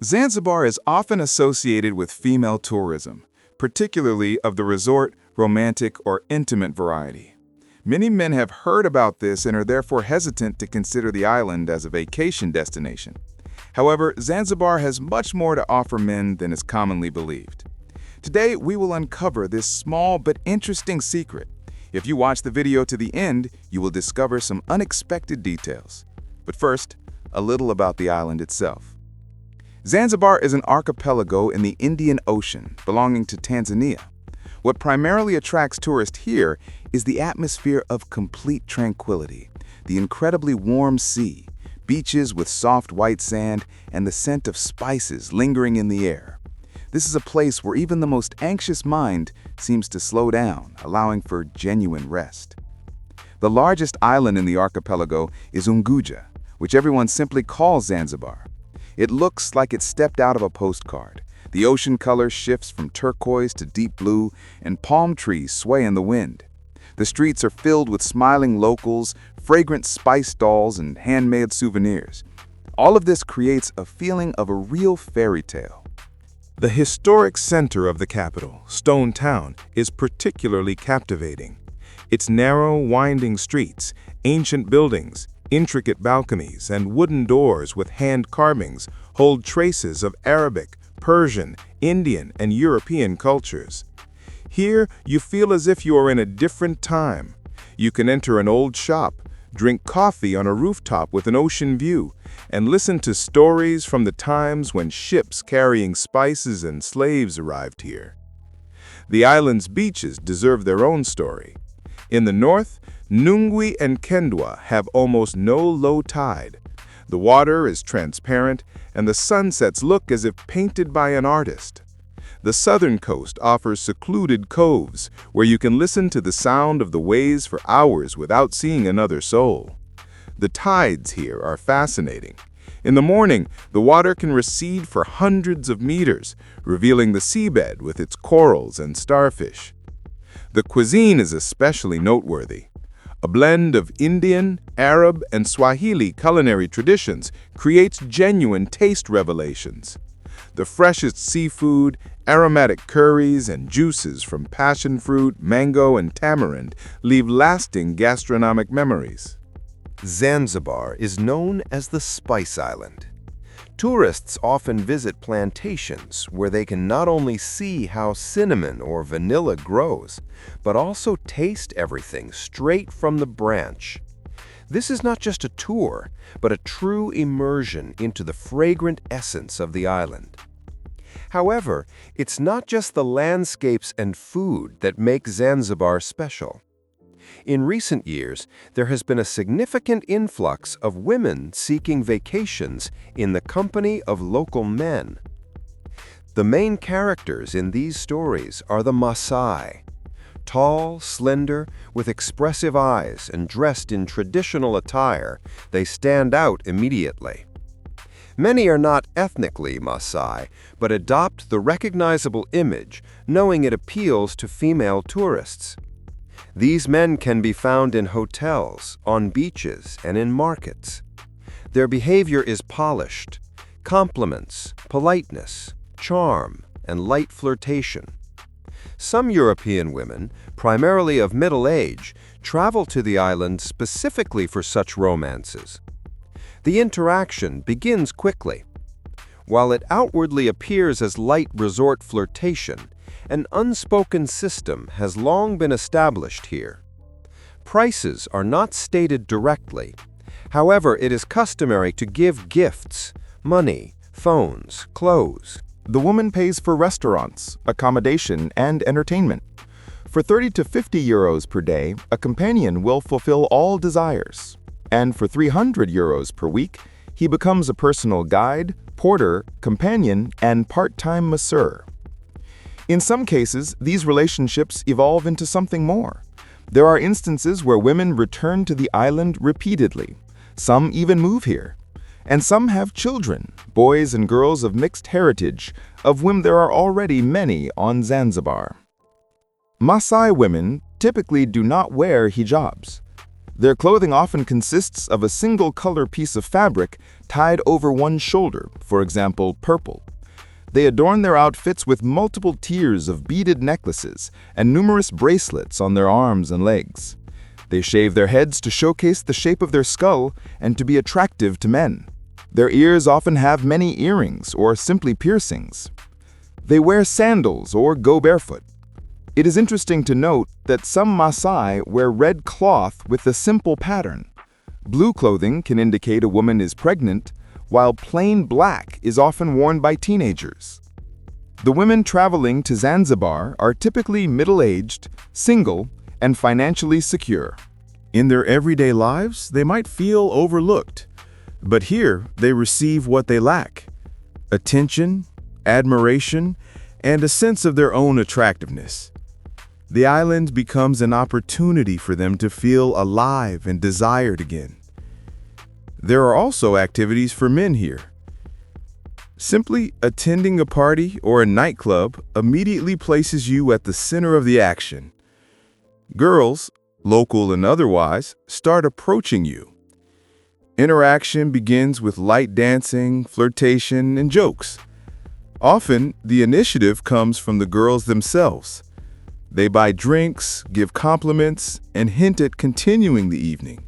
Zanzibar is often associated with female tourism, particularly of the resort, romantic, or intimate variety. Many men have heard about this and are therefore hesitant to consider the island as a vacation destination. However, Zanzibar has much more to offer men than is commonly believed. Today, we will uncover this small but interesting secret. If you watch the video to the end, you will discover some unexpected details. But first, a little about the island itself. Zanzibar is an archipelago in the Indian Ocean, belonging to Tanzania. What primarily attracts tourists here is the atmosphere of complete tranquility, the incredibly warm sea, beaches with soft white sand, and the scent of spices lingering in the air. This is a place where even the most anxious mind seems to slow down, allowing for genuine rest. The largest island in the archipelago is Unguja, which everyone simply calls Zanzibar. It looks like it stepped out of a postcard. The ocean color shifts from turquoise to deep blue, and palm trees sway in the wind. The streets are filled with smiling locals, fragrant spice stalls, and handmade souvenirs. All of this creates a feeling of a real fairy tale. The historic center of the capital, Stone Town, is particularly captivating. Its narrow, winding streets, ancient buildings, intricate balconies, and wooden doors with hand carvings hold traces of Arabic, Persian, Indian, and European cultures. Here, you feel as if you are in a different time. You can enter an old shop, drink coffee on a rooftop with an ocean view, and listen to stories from the times when ships carrying spices and slaves arrived here. The island's beaches deserve their own story. In the north, Nungwi and Kendwa have almost no low tide. The water is transparent, and the sunsets look as if painted by an artist. The southern coast offers secluded coves where you can listen to the sound of the waves for hours without seeing another soul. The tides here are fascinating. In the morning, the water can recede for hundreds of meters, revealing the seabed with its corals and starfish. The cuisine is especially noteworthy. A blend of Indian, Arab, and Swahili culinary traditions creates genuine taste revelations. The freshest seafood, aromatic curries, and juices from passion fruit, mango, and tamarind leave lasting gastronomic memories. Zanzibar is known as the Spice Island. Tourists often visit plantations where they can not only see how cinnamon or vanilla grows, but also taste everything straight from the branch. This is not just a tour, but a true immersion into the fragrant essence of the island. However, it's not just the landscapes and food that make Zanzibar special. In recent years, there has been a significant influx of women seeking vacations in the company of local men. The main characters in these stories are the Maasai. Tall, slender, with expressive eyes and dressed in traditional attire, they stand out immediately. Many are not ethnically Maasai, but adopt the recognizable image, knowing it appeals to female tourists. These men can be found in hotels, on beaches, and in markets. Their behavior is polished, compliments, politeness, charm, and light flirtation. Some European women, primarily of middle age, travel to the island specifically for such romances. The interaction begins quickly. While it outwardly appears as light resort flirtation, an unspoken system has long been established here. Prices are not stated directly. However, it is customary to give gifts, money, phones, clothes. The woman pays for restaurants, accommodation, and entertainment. For 30 to 50 euros per day, a companion will fulfill all desires. And for 300 euros per week, he becomes a personal guide, porter, companion, and part-time masseur. In some cases, these relationships evolve into something more. There are instances where women return to the island repeatedly. Some even move here. And some have children, boys and girls of mixed heritage, of whom there are already many on Zanzibar. Maasai women typically do not wear hijabs. Their clothing often consists of a single color piece of fabric tied over one shoulder, for example, purple. They adorn their outfits with multiple tiers of beaded necklaces and numerous bracelets on their arms and legs. They shave their heads to showcase the shape of their skull and to be attractive to men. Their ears often have many earrings or simply piercings. They wear sandals or go barefoot. It is interesting to note that some Maasai wear red cloth with a simple pattern. Blue clothing can indicate a woman is pregnant, while plain black is often worn by teenagers. The women traveling to Zanzibar are typically middle-aged, single, and financially secure. In their everyday lives, they might feel overlooked, but here they receive what they lack: attention, admiration, and a sense of their own attractiveness. The island becomes an opportunity for them to feel alive and desired again. There are also activities for men here. Simply attending a party or a nightclub immediately places you at the center of the action. Girls, local and otherwise, start approaching you. Interaction begins with light dancing, flirtation, and jokes. Often, the initiative comes from the girls themselves. They buy drinks, give compliments, and hint at continuing the evening.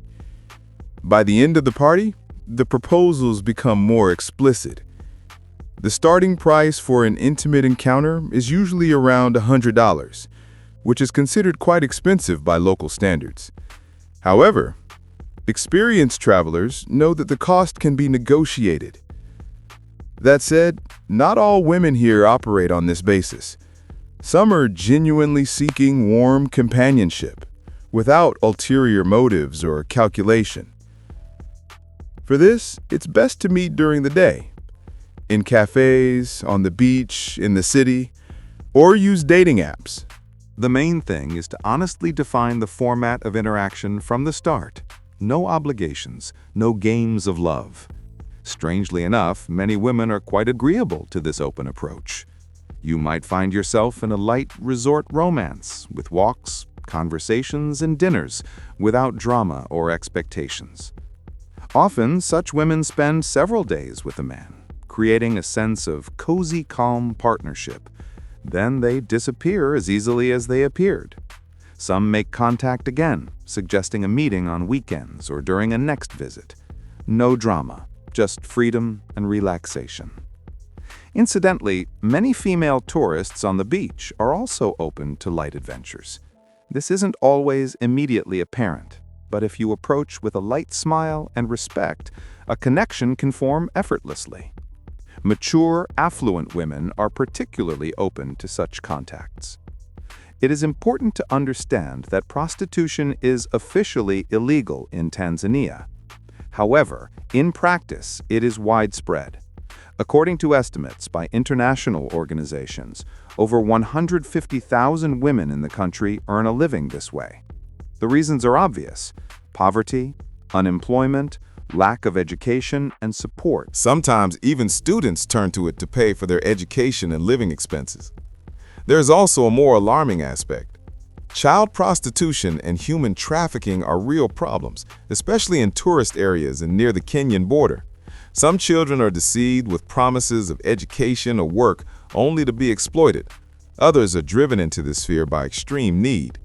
By the end of the party, the proposals become more explicit. The starting price for an intimate encounter is usually around $100, which is considered quite expensive by local standards. However, experienced travelers know that the cost can be negotiated. That said, not all women here operate on this basis. Some are genuinely seeking warm companionship, without ulterior motives or calculation. For this, it's best to meet during the day, in cafes, on the beach, in the city, or use dating apps. The main thing is to honestly define the format of interaction from the start. No obligations, no games of love. Strangely enough, many women are quite agreeable to this open approach. You might find yourself in a light resort romance with walks, conversations, and dinners without drama or expectations. Often, such women spend several days with a man, creating a sense of cozy, calm partnership. Then they disappear as easily as they appeared. Some make contact again, suggesting a meeting on weekends or during a next visit. No drama, just freedom and relaxation. Incidentally, many female tourists on the beach are also open to light adventures. This isn't always immediately apparent, but if you approach with a light smile and respect, a connection can form effortlessly. Mature, affluent women are particularly open to such contacts. It is important to understand that prostitution is officially illegal in Tanzania. However, in practice, it is widespread. According to estimates by international organizations, over 150,000 women in the country earn a living this way. The reasons are obvious: poverty, unemployment, lack of education, and support. Sometimes even students turn to it to pay for their education and living expenses. There is also a more alarming aspect. Child prostitution and human trafficking are real problems, especially in tourist areas and near the Kenyan border. Some children are deceived with promises of education or work only to be exploited. Others are driven into this sphere by extreme need.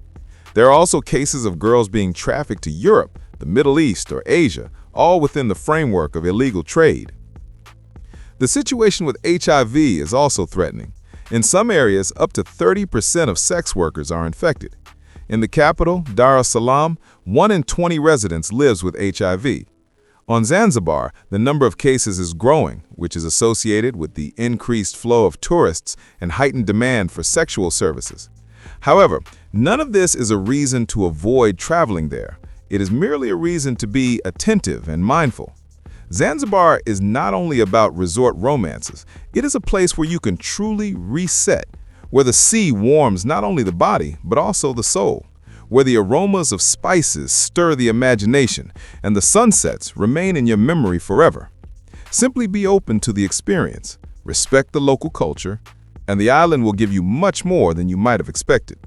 There are also cases of girls being trafficked to Europe, the Middle East, or Asia, all within the framework of illegal trade. The situation with HIV is also threatening. In some areas, up to 30% of sex workers are infected. In the capital, Dar es Salaam, 1 in 20 residents lives with HIV. On Zanzibar, the number of cases is growing, which is associated with the increased flow of tourists and heightened demand for sexual services. However, none of this is a reason to avoid traveling there. It is merely a reason to be attentive and mindful. Zanzibar is not only about resort romances, it is a place where you can truly reset, where the sea warms not only the body, but also the soul, where the aromas of spices stir the imagination and the sunsets remain in your memory forever. Simply be open to the experience, respect the local culture, and the island will give you much more than you might have expected.